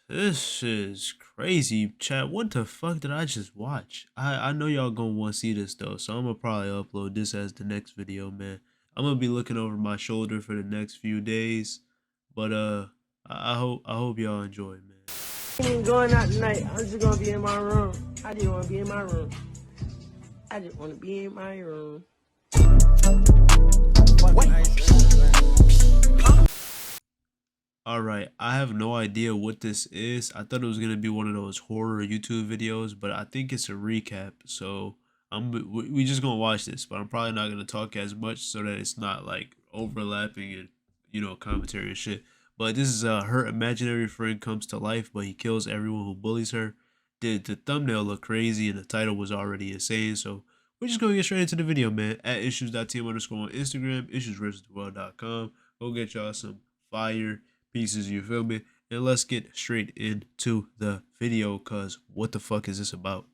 This is crazy, chat. What the fuck did I just watch? I know y'all gonna want to see this though, so I'm gonna probably upload this as the next video, man. I'm gonna be looking over my shoulder for the next few days, but I hope y'all enjoy, man. Ain't going out tonight. I'm just gonna be in my room. I just wanna be in my room. I just wanna be in my room. All right, I have no idea what this is. I thought it was gonna be one of those horror YouTube videos, but I think it's a recap. So we just gonna watch this, but I'm probably not gonna talk as much so that it's not like overlapping and commentary and shit. But this is her imaginary friend comes to life, but he kills everyone who bullies her. Did the thumbnail look crazy and the title was already insane? So we're just gonna get straight into the video, man. At issues.team underscore on Instagram, issuesversustheworld.com. Go get y'all some fire pieces, you feel me? And let's get straight into the video, cause what the fuck is this about?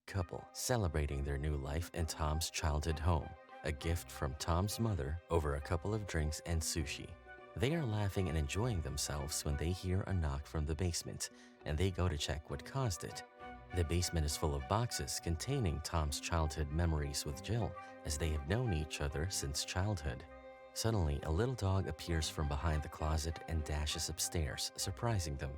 Couple celebrating their new life in Tom's childhood home. A gift from Tom's mother over a couple of drinks and sushi. They are laughing and enjoying themselves when they hear a knock from the basement, and they go to check what caused it. The basement is full of boxes containing Tom's childhood memories with Jill, as they have known each other since childhood. Suddenly, a little dog appears from behind the closet and dashes upstairs, surprising them.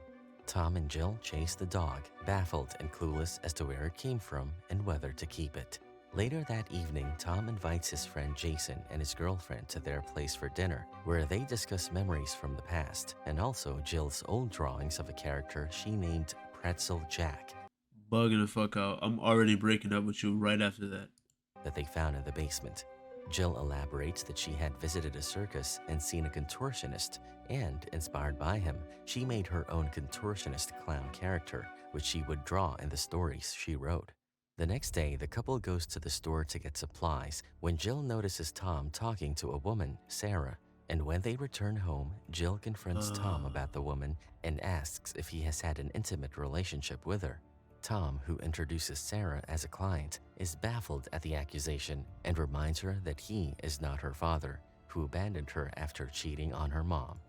Tom and Jill chase the dog, baffled and clueless as to where it came from and whether to keep it. Later that evening, Tom invites his friend Jason and his girlfriend to their place for dinner, where they discuss memories from the past and also Jill's old drawings of a character she named Pretzel Jack. Bugging the fuck out. I'm already breaking up with you right after that. That they found in the basement. Jill elaborates that she had visited a circus and seen a contortionist, and, inspired by him, she made her own contortionist clown character, which she would draw in the stories she wrote. The next day, the couple goes to the store to get supplies when Jill notices Tom talking to a woman, Sarah. And when they return home, Jill confronts Tom about the woman and asks if he has had an intimate relationship with her. Tom, who introduces Sarah as a client, is baffled at the accusation and reminds her that he is not her father, who abandoned her after cheating on her mom.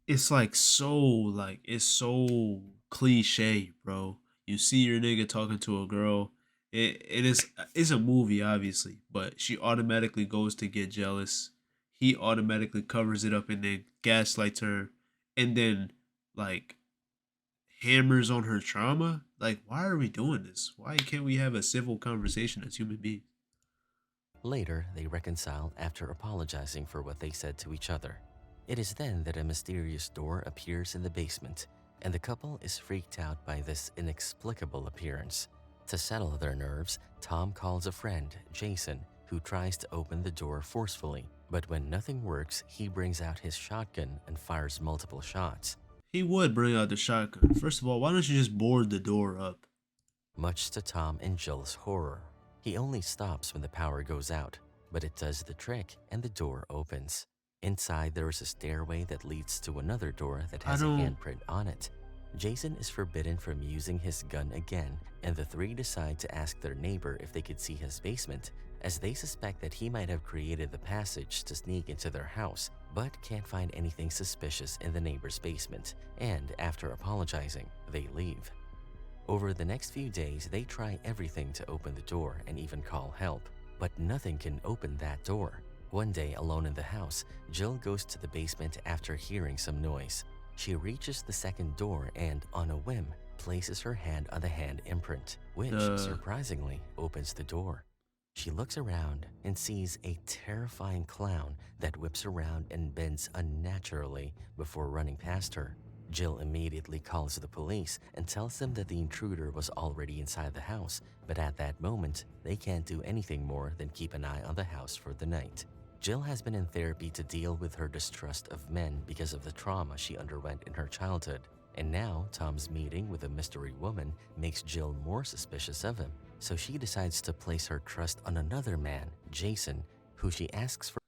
It's it's so cliche, bro. You see your nigga talking to a girl. It's a movie, obviously, but she automatically goes to get jealous. He automatically covers it up and then gaslights her, and then like hammers on her trauma. Like, why are we doing this? Why can't we have a civil conversation as human beings? Later, they reconcile after apologizing for what they said to each other. It is then that a mysterious door appears in the basement, and the couple is freaked out by this inexplicable appearance. To settle their nerves, Tom calls a friend, Jason, who tries to open the door forcefully, but when nothing works, he brings out his shotgun and fires multiple shots. He would bring out the shotgun. First of all, why don't you just board the door up? Much to Tom and Jill's horror. He only stops when the power goes out, but it does the trick and the door opens. Inside, there is a stairway that leads to another door that has a handprint on it. Jason is forbidden from using his gun again, and the three decide to ask their neighbor if they could see his basement, as they suspect that he might have created the passage to sneak into their house, but can't find anything suspicious in the neighbor's basement, and after apologizing, they leave. Over the next few days, they try everything to open the door and even call help, but nothing can open that door. One day, alone in the house, Jill goes to the basement after hearing some noise. She reaches the second door and, on a whim, places her hand on the hand imprint, which, surprisingly, opens the door. She looks around and sees a terrifying clown that whips around and bends unnaturally before running past her. Jill immediately calls the police and tells them that the intruder was already inside the house, but at that moment, they can't do anything more than keep an eye on the house for the night. Jill has been in therapy to deal with her distrust of men because of the trauma she underwent in her childhood, and now Tom's meeting with a mystery woman makes Jill more suspicious of him, so she decides to place her trust on another man, Jason, who she asks for.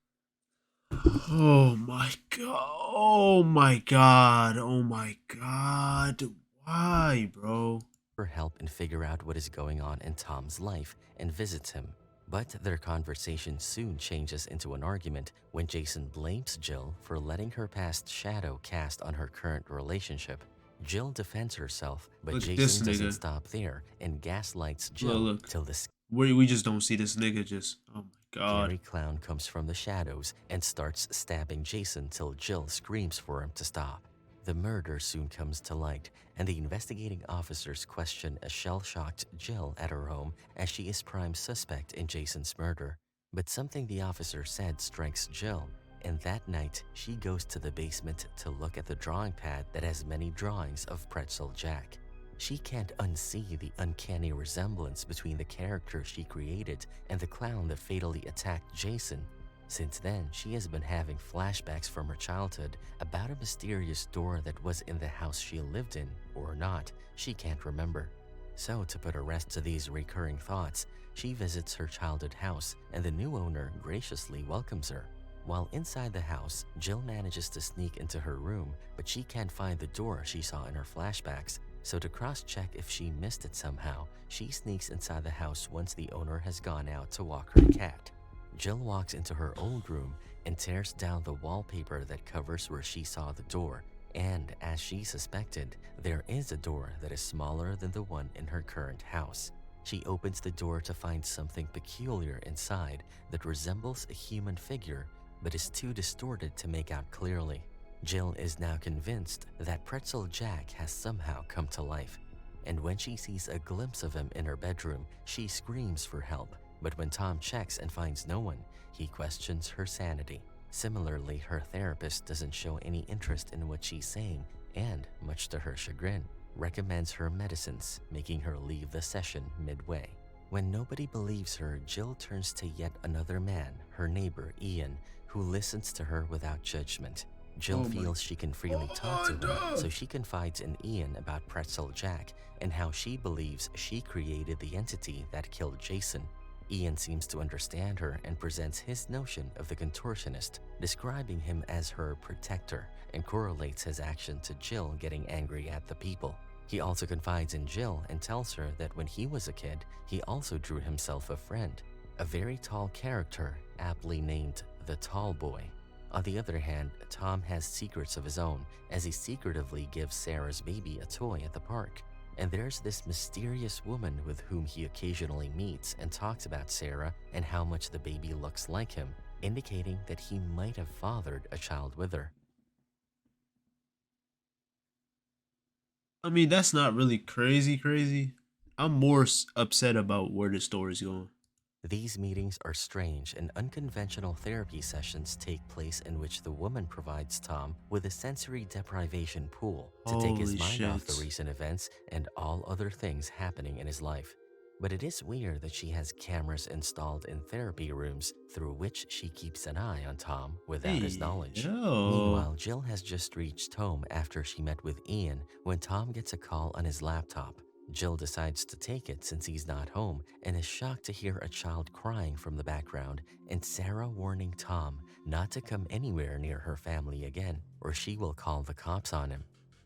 Oh my god. Oh my god. Oh my god. Why, bro? For help and figure out what is going on in Tom's life and visits him. But their conversation soon changes into an argument when Jason blames Jill for letting her past shadow cast on her current relationship. Jill defends herself, but Look at this Jason doesn't nigga. stop there and gaslights Look, Jill look. till the We just don't see this nigga just. Oh my god. scary clown comes from the shadows and starts stabbing Jason till Jill screams for him to stop. The murder soon comes to light, and the investigating officers question a shell-shocked Jill at her home as she is prime suspect in Jason's murder. But something the officer said strikes Jill, and that night she goes to the basement to look at the drawing pad that has many drawings of Pretzel Jack. She can't unsee the uncanny resemblance between the character she created and the clown that fatally attacked Jason. Since then, she has been having flashbacks from her childhood about a mysterious door that was in the house she lived in, or not, she can't remember. So to put a rest to these recurring thoughts, she visits her childhood house and the new owner graciously welcomes her. While inside the house, Jill manages to sneak into her room, but she can't find the door she saw in her flashbacks. So to cross-check if she missed it somehow, she sneaks inside the house once the owner has gone out to walk her cat. Jill walks into her old room and tears down the wallpaper that covers where she saw the door, and as she suspected, there is a door that is smaller than the one in her current house. She opens the door to find something peculiar inside that resembles a human figure but is too distorted to make out clearly. Jill is now convinced that Pretzel Jack has somehow come to life, and when she sees a glimpse of him in her bedroom, she screams for help. But when Tom checks and finds no one, he questions her sanity. Similarly, her therapist doesn't show any interest in what she's saying and, much to her chagrin, recommends her medicines, making her leave the session midway. When nobody believes her, Jill turns to yet another man, her neighbor Ian, who listens to her without judgment. Jill feels she can freely talk to him, so she confides in Ian about Pretzel Jack and how she believes she created the entity that killed Jason. Ian seems to understand her and presents his notion of the contortionist, describing him as her protector, and correlates his action to Jill getting angry at the people. He also confides in Jill and tells her that when he was a kid, he also drew himself a friend, a very tall character aptly named the Tall Boy. On the other hand, Tom has secrets of his own, as he secretively gives Sarah's baby a toy at the park. And there's this mysterious woman with whom he occasionally meets and talks about Sarah and how much the baby looks like him, indicating that he might have fathered a child with her. I mean, that's not really crazy. I'm more upset about where the story's going. These meetings are strange and unconventional therapy sessions take place in which the woman provides Tom with a sensory deprivation pool to take his Holy mind off the shit. recent events and all other things happening in his life. But it is weird that she has cameras installed in therapy rooms through which she keeps an eye on Tom without his Hey, knowledge. yo. Meanwhile, Jill has just reached home after she met with Ian when Tom gets a call on his laptop. Jill decides to take it since he's not home and is shocked to hear a child crying from the background and Sarah warning Tom not to come anywhere near her family again or she will call the cops on him.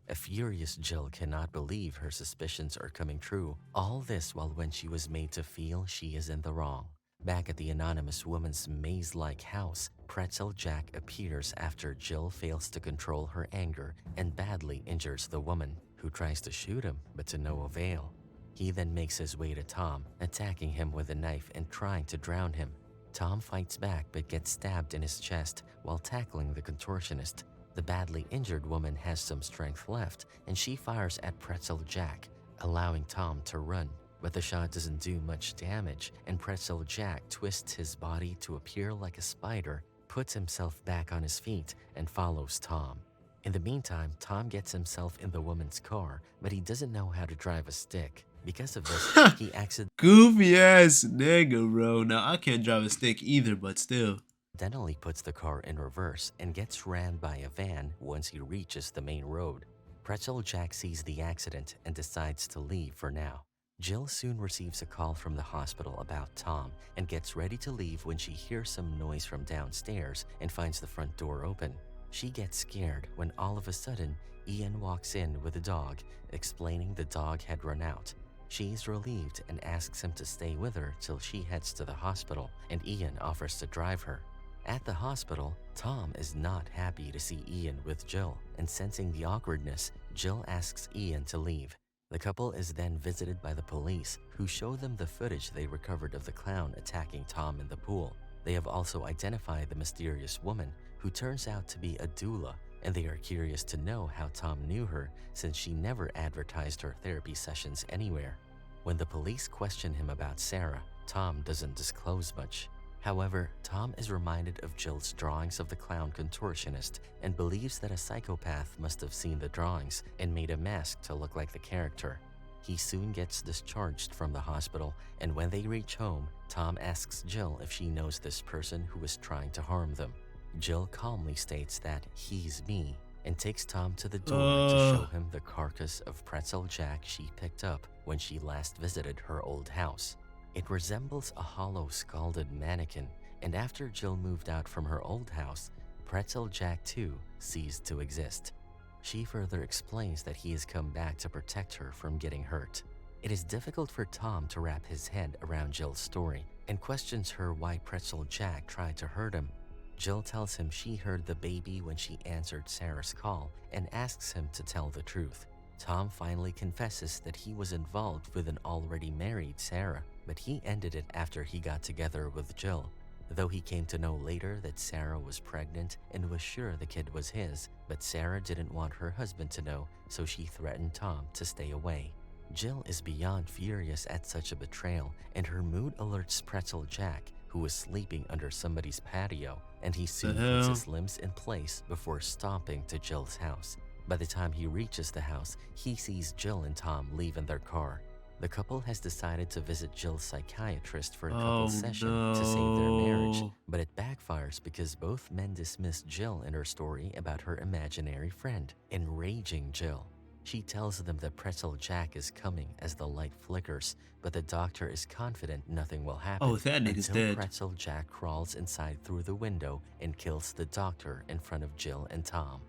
A furious Jill cannot believe her suspicions are coming true, all this while when she was made to feel she is in the wrong. Back at the anonymous woman's maze-like house, Pretzel Jack appears after Jill fails to control her anger and badly injures the woman, who tries to shoot him but to no avail. He then makes his way to Tom, attacking him with a knife and trying to drown him. Tom fights back but gets stabbed in his chest while tackling the contortionist. The badly injured woman has some strength left and she fires at Pretzel Jack, allowing Tom to run. But the shot doesn't do much damage and Pretzel Jack twists his body to appear like a spider, puts himself back on his feet, and follows Tom. In the meantime, Tom gets himself in the woman's car, but he doesn't know how to drive a stick. Because of this, he Goofy ass nigga, bro. Now, I can't drive a stick either, but still. accidentally puts the car in reverse and gets rammed by a van once he reaches the main road. Pretzel Jack sees the accident and decides to leave for now. Jill soon receives a call from the hospital about Tom and gets ready to leave when she hears some noise from downstairs and finds the front door open. She gets scared when all of a sudden, Ian walks in with a dog, explaining the dog had run out. She is relieved and asks him to stay with her till she heads to the hospital, and Ian offers to drive her. At the hospital, Tom is not happy to see Ian with Jill, and sensing the awkwardness, Jill asks Ian to leave. The couple is then visited by the police, who show them the footage they recovered of the clown attacking Tom in the pool. They have also identified the mysterious woman, who turns out to be a doula, and they are curious to know how Tom knew her since she never advertised her therapy sessions anywhere. When the police question him about Sarah, Tom doesn't disclose much. However, Tom is reminded of Jill's drawings of the clown contortionist and believes that a psychopath must have seen the drawings and made a mask to look like the character. He soon gets discharged from the hospital, and when they reach home, Tom asks Jill if she knows this person who was trying to harm them. Jill calmly states that he's me and takes Tom to the door to show him the carcass of Pretzel Jack she picked up when she last visited her old house. It resembles a hollow scalded mannequin, and after Jill moved out from her old house, Pretzel Jack too ceased to exist. She further explains that he has come back to protect her from getting hurt. It is difficult for Tom to wrap his head around Jill's story and questions her why Pretzel Jack tried to hurt him. Jill tells him she heard the baby when she answered Sarah's call and asks him to tell the truth. Tom finally confesses that he was involved with an already married Sarah, but he ended it after he got together with Jill. Though he came to know later that Sarah was pregnant and was sure the kid was his, but Sarah didn't want her husband to know, so she threatened Tom to stay away. Jill is beyond furious at such a betrayal, and her mood alerts Pretzel Jack, who was sleeping under somebody's patio, and he soon puts his limbs in place before stomping to Jill's house. By the time he reaches the house, he sees Jill and Tom leave in their car. The couple has decided to visit Jill's psychiatrist for a couple session to save their marriage, but it backfires because both men dismiss Jill and her story about her imaginary friend, enraging Jill. She tells them that Pretzel Jack is coming as the light flickers, but the doctor is confident nothing will happen that nigga's until dead. Pretzel Jack crawls inside through the window and kills the doctor in front of Jill and Tom.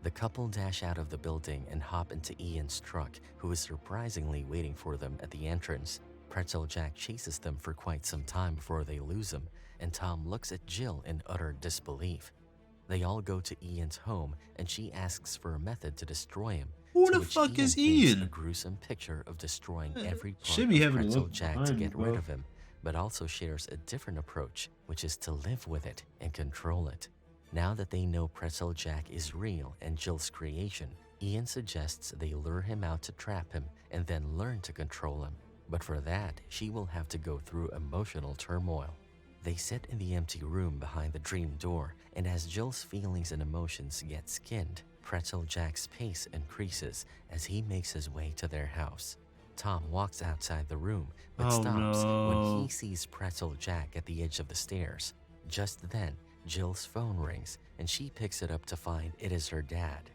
The couple dash out of the building and hop into Ian's truck, who is surprisingly waiting for them at the entrance. Pretzel Jack chases them for quite some time before they lose him, and Tom looks at Jill in utter disbelief. They all go to Ian's home, and she asks for a method to destroy him. Who to the which fuck is paints Ian? A gruesome picture of destroying every part Should be of having Pretzel love Jack to behind, get bro. rid of him, but also shares a different approach, which is to live with it and control it. Now that they know Pretzel Jack is real and Jill's creation, Ian suggests they lure him out to trap him and then learn to control him. But for that, she will have to go through emotional turmoil. They sit in the empty room behind the dream door, and as Jill's feelings and emotions get skinned, Pretzel Jack's pace increases as he makes his way to their house. Tom walks outside the room, but stops when he sees Pretzel Jack at the edge of the stairs. Just then, Jill's phone rings, and she picks it up to find it is her dad.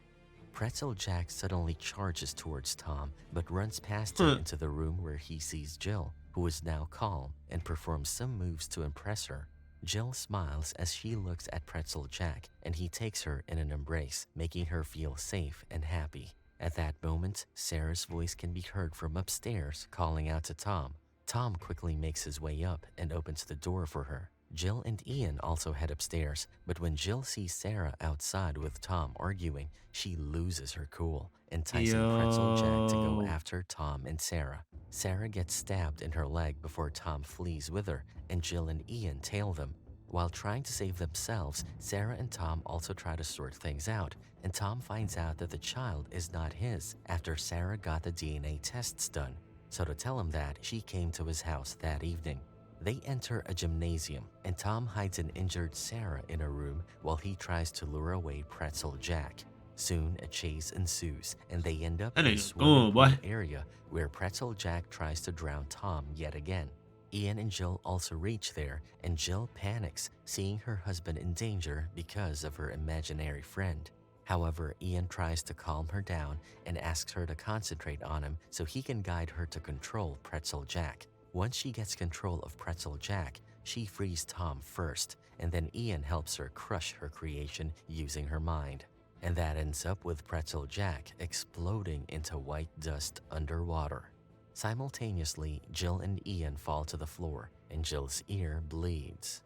Pretzel Jack suddenly charges towards Tom, but runs past him into the room where he sees Jill, who is now calm, and performs some moves to impress her. Jill smiles as she looks at Pretzel Jack, and he takes her in an embrace, making her feel safe and happy. At that moment, Sarah's voice can be heard from upstairs calling out to Tom. Tom quickly makes his way up and opens the door for her. Jill and Ian also head upstairs, but when Jill sees Sarah outside with Tom arguing, she loses her cool, enticing Pretzel Jack to go after Tom and Sarah. Sarah gets stabbed in her leg before Tom flees with her, and Jill and Ian tail them. While trying to save themselves, Sarah and Tom also try to sort things out, and Tom finds out that the child is not his after Sarah got the DNA tests done. So to tell him that, she came to his house that evening. They enter a gymnasium, and Tom hides an injured Sarah in a room while he tries to lure away Pretzel Jack. Soon, a chase ensues, and they end up in a swimming pool area where Pretzel Jack tries to drown Tom yet again. Ian and Jill also reach there, and Jill panics, seeing her husband in danger because of her imaginary friend. However, Ian tries to calm her down and asks her to concentrate on him so he can guide her to control Pretzel Jack. Once she gets control of Pretzel Jack, she frees Tom first, and then Ian helps her crush her creation using her mind. And that ends up with Pretzel Jack exploding into white dust underwater. Simultaneously, Jill and Ian fall to the floor, and Jill's ear bleeds.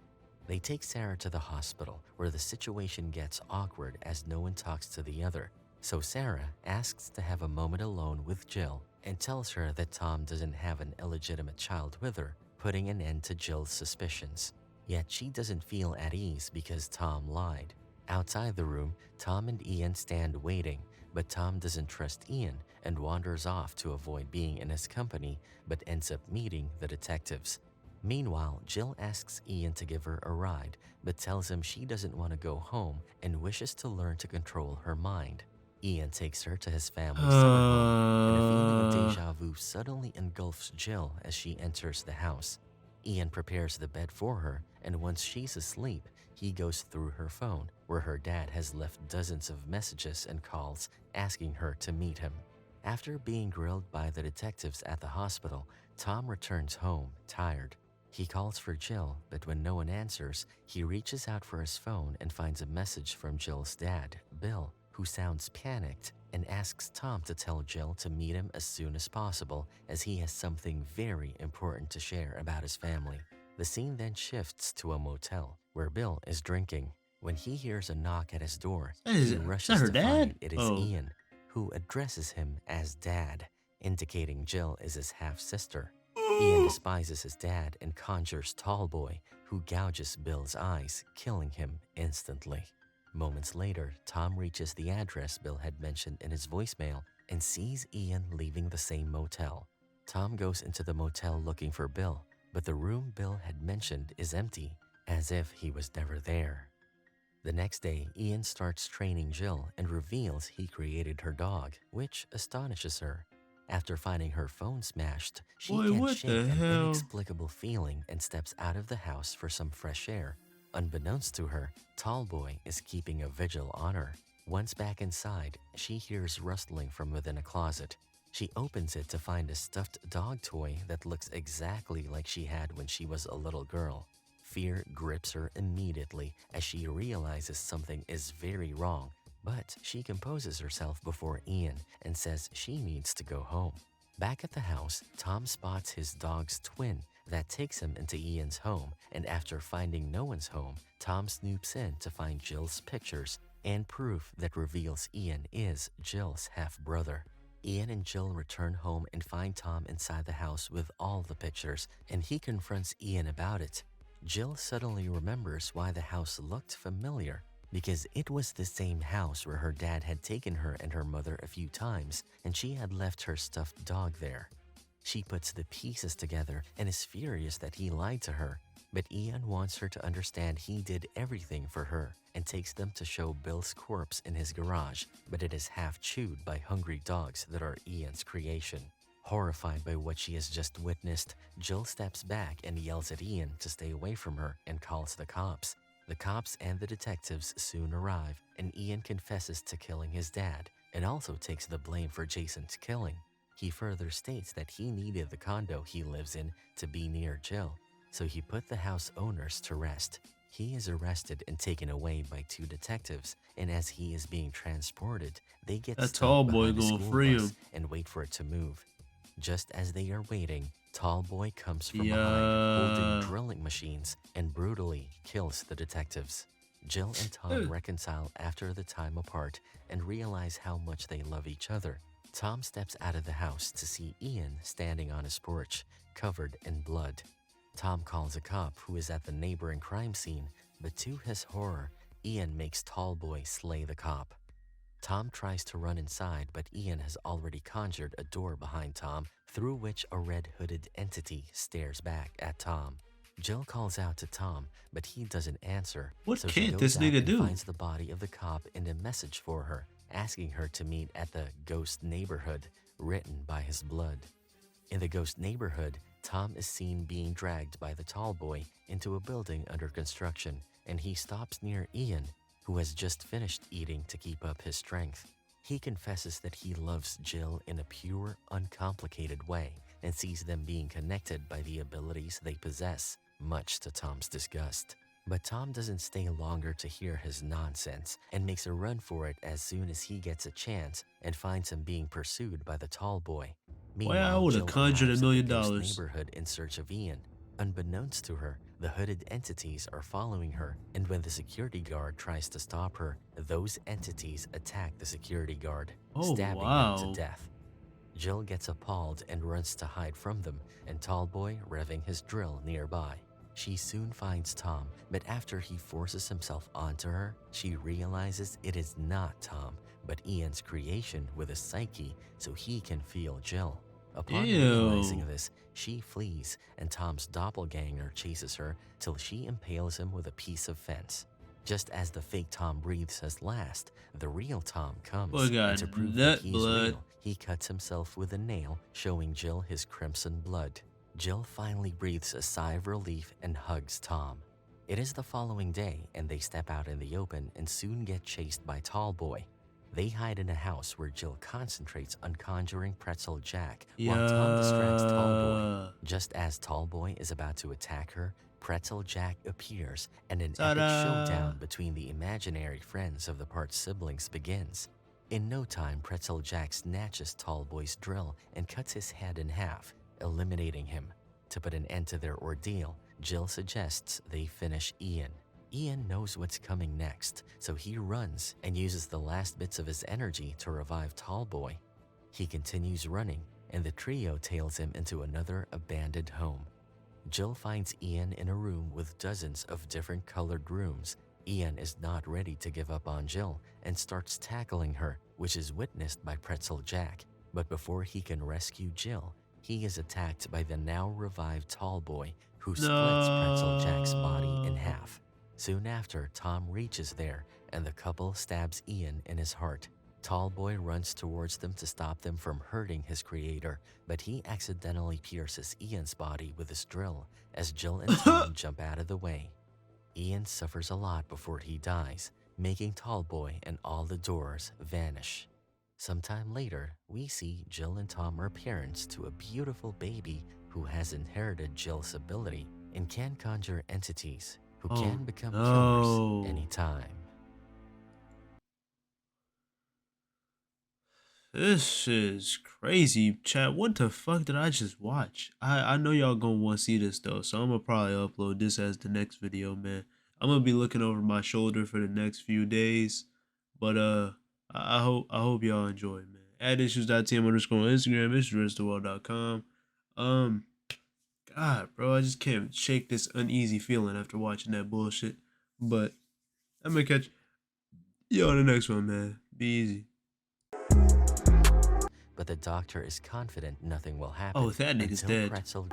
They take Sarah to the hospital, where the situation gets awkward as no one talks to the other. So Sarah asks to have a moment alone with Jill and tells her that Tom doesn't have an illegitimate child with her, putting an end to Jill's suspicions. Yet she doesn't feel at ease because Tom lied. Outside the room, Tom and Ian stand waiting, but Tom doesn't trust Ian and wanders off to avoid being in his company, but ends up meeting the detectives. Meanwhile, Jill asks Ian to give her a ride, but tells him she doesn't want to go home and wishes to learn to control her mind. Ian takes her to his family's summer home, and a feeling of deja vu suddenly engulfs Jill as she enters the house. Ian prepares the bed for her, and once she's asleep, he goes through her phone, where her dad has left dozens of messages and calls asking her to meet him. After being grilled by the detectives at the hospital, Tom returns home, tired. He calls for Jill, but when no one answers, he reaches out for his phone and finds a message from Jill's dad, Bill, who sounds panicked and asks Tom to tell Jill to meet him as soon as possible, as he has something very important to share about his family. The scene then shifts to a motel where Bill is drinking. When he hears a knock at his door, he Is that rushes her to dad? find it is Ian, who addresses him as Dad, indicating Jill is his half-sister. Ian despises his dad and conjures Tallboy, who gouges Bill's eyes, killing him instantly. Moments later, Tom reaches the address Bill had mentioned in his voicemail and sees Ian leaving the same motel. Tom goes into the motel looking for Bill, but the room Bill had mentioned is empty, as if he was never there. The next day, Ian starts training Jill and reveals he created her dog, which astonishes her. After finding her phone smashed, she Boy, can't what shake the an hell? inexplicable feeling and steps out of the house for some fresh air. Unbeknownst to her, Tallboy is keeping a vigil on her. Once back inside, she hears rustling from within a closet. She opens it to find a stuffed dog toy that looks exactly like she had when she was a little girl. Fear grips her immediately as she realizes something is very wrong, but she composes herself before Ian and says she needs to go home. Back at the house, Tom spots his dog's twin that takes him into Ian's home, and after finding no one's home, Tom snoops in to find Jill's pictures and proof that reveals Ian is Jill's half-brother. Ian and Jill return home and find Tom inside the house with all the pictures, and he confronts Ian about it. Jill suddenly remembers why the house looked familiar, because it was the same house where her dad had taken her and her mother a few times, and she had left her stuffed dog there. She puts the pieces together and is furious that he lied to her, but Ian wants her to understand he did everything for her and takes them to show Bill's corpse in his garage, but it is half chewed by hungry dogs that are Ian's creation. Horrified by what she has just witnessed, Jill steps back and yells at Ian to stay away from her and calls the cops. The cops and the detectives soon arrive, and Ian confesses to killing his dad and also takes the blame for Jason's killing. He further states that he needed the condo he lives in to be near Jill, so he put the house owners to rest. He is arrested and taken away by two detectives, and as he is being transported, they get That stuck tall boy behind a gonna school free bus him. and wait for it to move. Just as they are waiting, Tallboy comes from behind, Yeah. holding drilling machines, and brutally kills the detectives. Jill and Tom reconcile after the time apart and realize how much they love each other. Tom steps out of the house to see Ian standing on his porch, covered in blood. Tom calls a cop who is at the neighboring crime scene, but to his horror, Ian makes Tallboy slay the cop. Tom tries to run inside, but Ian has already conjured a door behind Tom, through which a red-hooded entity stares back at Tom. Jill calls out to Tom, but he doesn't answer, What so she can't goes this out nigga and do? finds the body of the cop and a message for her, asking her to meet at the ghost neighborhood, written by his blood. In the ghost neighborhood, Tom is seen being dragged by the tall boy into a building under construction, and he stops near Ian, who has just finished eating to keep up his strength. He confesses that he loves Jill in a pure, uncomplicated way and sees them being connected by the abilities they possess, much to Tom's disgust. But Tom doesn't stay longer to hear his nonsense and makes a run for it as soon as he gets a chance and finds him being pursued by the tall boy. Boy, I Meanwhile, would have Jill conjured arrives $1 at the million. ghost neighborhood in search of Ian. Unbeknownst to her, The hooded entities are following her, and when the security guard tries to stop her, those entities attack the security guard, Oh, stabbing him to wow. death. Jill gets appalled and runs to hide from them, and Tallboy revving his drill nearby. She soon finds Tom, but after he forces himself onto her, she realizes it is not Tom, but Ian's creation with a psyche so he can feel Jill. Upon realizing Ew. this, she flees, and Tom's doppelganger chases her till she impales him with a piece of fence. Just as the fake Tom breathes his last, the real Tom comes, Boy got and to prove that nut he's blood. real, he cuts himself with a nail, showing Jill his crimson blood. Jill finally breathes a sigh of relief and hugs Tom. It is the following day, and they step out in the open and soon get chased by Tallboy. They hide in a house where Jill concentrates on conjuring Pretzel Jack while Tom distracts Tallboy. Yeah. Just as Tallboy is about to attack her, Pretzel Jack appears, and an epic Ta-da. showdown between the imaginary friends of the part siblings begins. In no time, Pretzel Jack snatches Tallboy's drill and cuts his head in half, eliminating him. To put an end to their ordeal, Jill suggests they finish Ian. Ian knows what's coming next, so he runs and uses the last bits of his energy to revive Tallboy. He continues running, and the trio tails him into another abandoned home. Jill finds Ian in a room with dozens of different colored rooms. Ian is not ready to give up on Jill and starts tackling her, which is witnessed by Pretzel Jack. But before he can rescue Jill, he is attacked by the now revived Tallboy, who splits Pretzel Jack's body in half. Soon after, Tom reaches there, and the couple stabs Ian in his heart. Tallboy runs towards them to stop them from hurting his creator, but he accidentally pierces Ian's body with his drill as Jill and Tom jump out of the way. Ian suffers a lot before he dies, making Tallboy and all the doors vanish. Sometime later, we see Jill and Tom are parents to a beautiful baby who has inherited Jill's ability and can conjure entities who can become killers anytime. This is crazy, chat. What the fuck did I just watch? I know y'all gonna want to see this though, so I'm gonna probably upload this as the next video, man. I'm gonna be looking over my shoulder for the next few days, but I hope y'all enjoy, man. @issues.tm underscore on Instagram, issues.com. God, bro, I just can't shake this uneasy feeling after watching that bullshit. But I'm gonna catch you on the next one, man. Be easy. But the doctor is confident nothing will happen Oh, that nigga's until dead. Pretzel